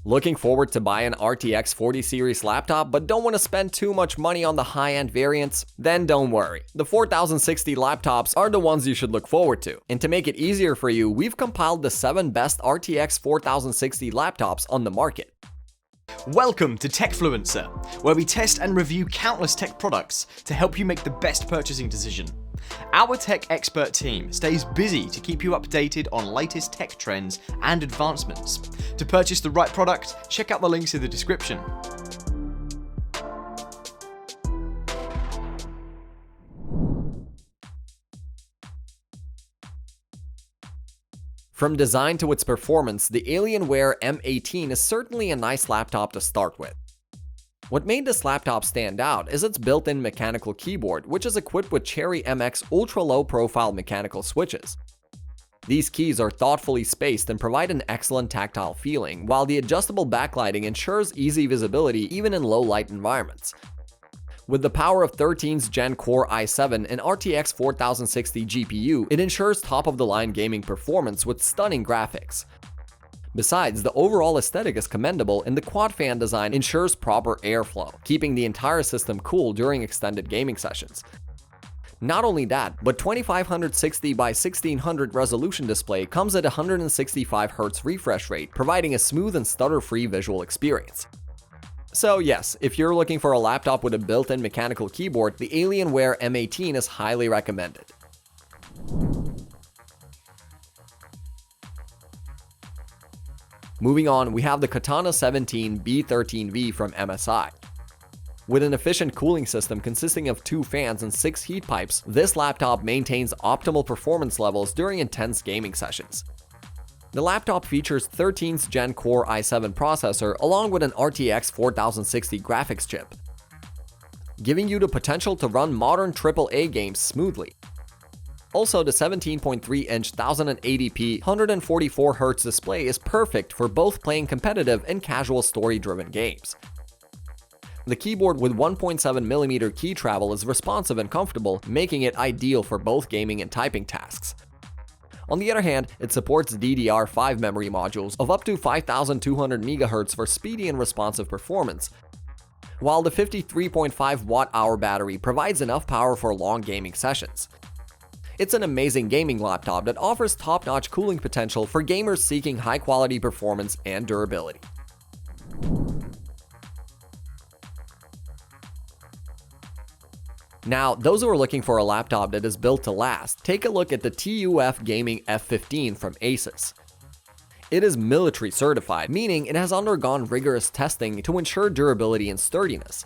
Looking forward to buy an RTX 40 series laptop but don't want to spend too much money on the high-end variants? Then don't worry. The 4060 laptops are the ones you should look forward to. And to make it easier for you, we've compiled the 7 best RTX 4060 laptops on the market. Welcome to Techfluencer, where we test and review countless tech products to help you make the best purchasing decision. Our tech expert team stays busy to keep you updated on latest tech trends and advancements. To purchase the right product, check out the links in the description. From design to its performance, the Alienware M18 is certainly a nice laptop to start with. What made this laptop stand out is its built-in mechanical keyboard, which is equipped with Cherry MX ultra-low profile mechanical switches. These keys are thoughtfully spaced and provide an excellent tactile feeling, while the adjustable backlighting ensures easy visibility even in low-light environments. With the power of 13th Gen Core i7 and RTX 4060 GPU, it ensures top-of-the-line gaming performance with stunning graphics. Besides, the overall aesthetic is commendable and the quad fan design ensures proper airflow, keeping the entire system cool during extended gaming sessions. Not only that, but 2560 by 1600 resolution display comes at 165Hz refresh rate, providing a smooth and stutter-free visual experience. So yes, if you're looking for a laptop with a built-in mechanical keyboard, the Alienware M18 is highly recommended. Moving on, we have the Katana 17 B13V from MSI. With an efficient cooling system consisting of 2 fans and 6 heat pipes, this laptop maintains optimal performance levels during intense gaming sessions. The laptop features 13th Gen Core i7 processor along with an RTX 4060 graphics chip, giving you the potential to run modern AAA games smoothly. Also, the 17.3-inch 1080p 144Hz display is perfect for both playing competitive and casual story-driven games. The keyboard with 1.7mm key travel is responsive and comfortable, making it ideal for both gaming and typing tasks. On the other hand, it supports DDR5 memory modules of up to 5200 MHz for speedy and responsive performance, while the 53.5 Wh battery provides enough power for long gaming sessions. It's an amazing gaming laptop that offers top-notch cooling potential for gamers seeking high-quality performance and durability. Now, those who are looking for a laptop that is built to last, take a look at the TUF Gaming F15 from ASUS. It is military certified, meaning it has undergone rigorous testing to ensure durability and sturdiness.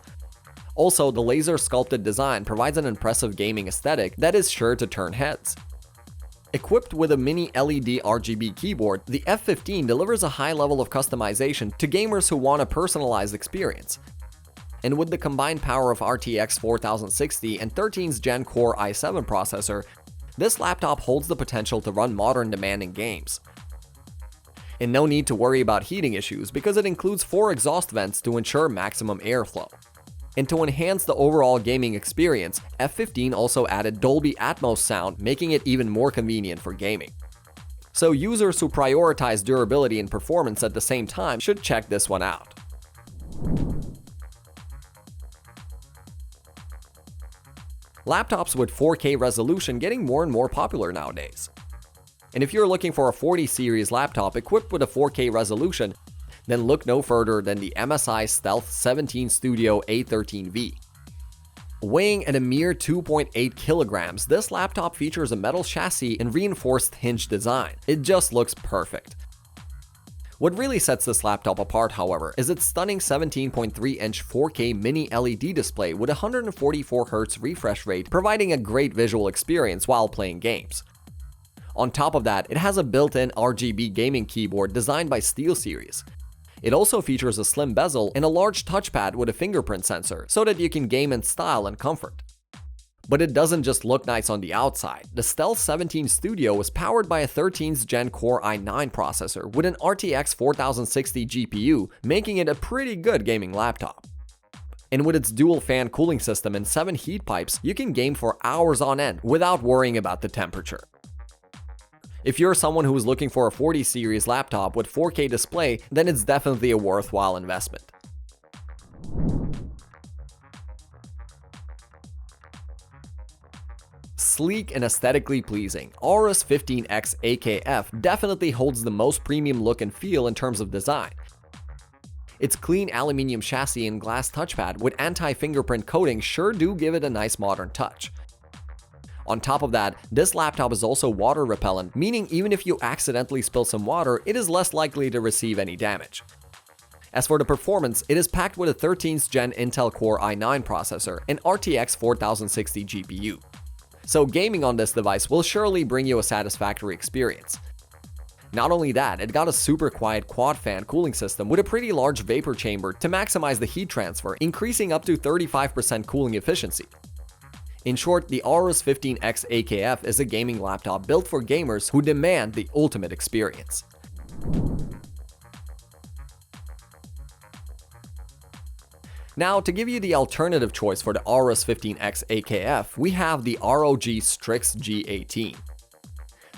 Also, the laser sculpted design provides an impressive gaming aesthetic that is sure to turn heads. Equipped with a mini LED RGB keyboard, the F15 delivers a high level of customization to gamers who want a personalized experience. And with the combined power of RTX 4060 and 13th Gen Core i7 processor, this laptop holds the potential to run modern demanding games. And no need to worry about heating issues because it includes 4 exhaust vents to ensure maximum airflow. And to enhance the overall gaming experience, F15 also added Dolby Atmos sound, making it even more convenient for gaming. So users who prioritize durability and performance at the same time should check this one out. Laptops with 4K resolution getting more and more popular nowadays. And if you're looking for a 40 series laptop equipped with a 4K resolution, then look no further than the MSI Stealth 17 Studio A13V. Weighing at a mere 2.8 kilograms, this laptop features a metal chassis and reinforced hinge design. It just looks perfect. What really sets this laptop apart, however, is its stunning 17.3-inch 4K mini LED display with 144Hz refresh rate, providing a great visual experience while playing games. On top of that, it has a built-in RGB gaming keyboard designed by SteelSeries. It also features a slim bezel and a large touchpad with a fingerprint sensor, so that you can game in style and comfort. But it doesn't just look nice on the outside. The Stealth 17 Studio is powered by a 13th Gen Core i9 processor with an RTX 4060 GPU, making it a pretty good gaming laptop. And with its dual fan cooling system and 7 heat pipes, you can game for hours on end without worrying about the temperature. If you're someone who is looking for a 40 series laptop with 4K display, then it's definitely a worthwhile investment. Sleek and aesthetically pleasing, AORUS 15X AKF definitely holds the most premium look and feel in terms of design. Its clean aluminium chassis and glass touchpad with anti-fingerprint coating sure do give it a nice modern touch. On top of that, this laptop is also water repellent, meaning even if you accidentally spill some water, it is less likely to receive any damage. As for the performance, it is packed with a 13th gen Intel Core i9 processor and RTX 4060 GPU. So gaming on this device will surely bring you a satisfactory experience. Not only that, it got a super quiet quad fan cooling system with a pretty large vapor chamber to maximize the heat transfer, increasing up to 35% cooling efficiency. In short, the AORUS 15X AKF is a gaming laptop built for gamers who demand the ultimate experience. Now, to give you the alternative choice for the AORUS 15X AKF, we have the ROG Strix G18.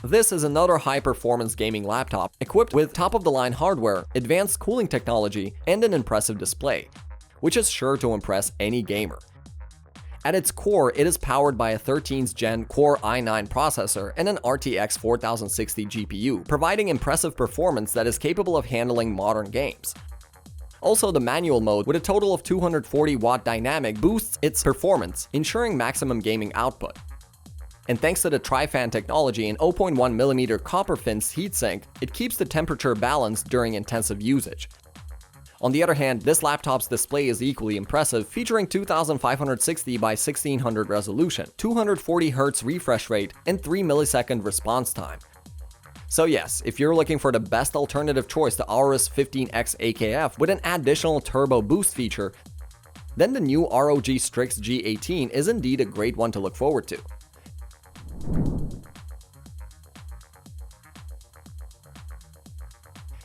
This is another high-performance gaming laptop equipped with top-of-the-line hardware, advanced cooling technology, and an impressive display, which is sure to impress any gamer. At its core, it is powered by a 13th gen Core i9 processor and an RTX 4060 GPU, providing impressive performance that is capable of handling modern games. Also, the manual mode with a total of 240 watt dynamic boosts its performance, ensuring maximum gaming output. And thanks to the tri-fan technology and 0.1mm copper fins heatsink, it keeps the temperature balanced during intensive usage. On the other hand, this laptop's display is equally impressive, featuring 2560 by 1600 resolution, 240Hz refresh rate, and 3 millisecond response time. So yes, if you're looking for the best alternative choice to AORUS 15X AKF with an additional turbo boost feature, then the new ROG Strix G18 is indeed a great one to look forward to.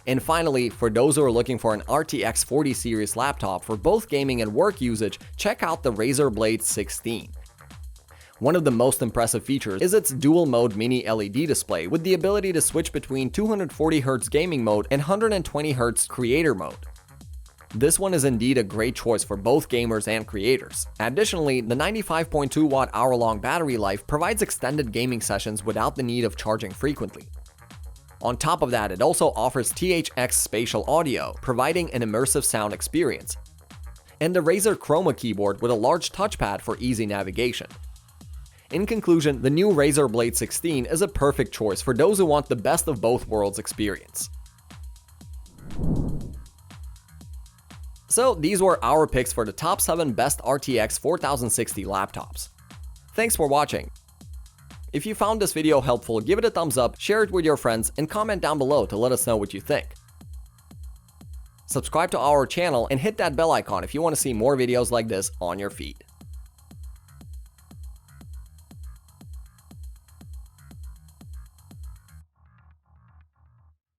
And finally, for those who are looking for an RTX 40 series laptop for both gaming and work usage, check out the Razer Blade 16. One of the most impressive features is its dual-mode mini LED display with the ability to switch between 240Hz gaming mode and 120Hz creator mode. This one is indeed a great choice for both gamers and creators. Additionally, the 95.2 watt hour-long battery life provides extended gaming sessions without the need of charging frequently. On top of that, it also offers THX spatial audio, providing an immersive sound experience, and the Razer Chroma keyboard with a large touchpad for easy navigation. In conclusion, the new Razer Blade 16 is a perfect choice for those who want the best of both worlds experience. So these were our picks for the top 7 best RTX 4060 laptops. Thanks for watching. If you found this video helpful, give it a thumbs up, share it with your friends, and comment down below to let us know what you think. Subscribe to our channel and hit that bell icon if you want to see more videos like this on your feed.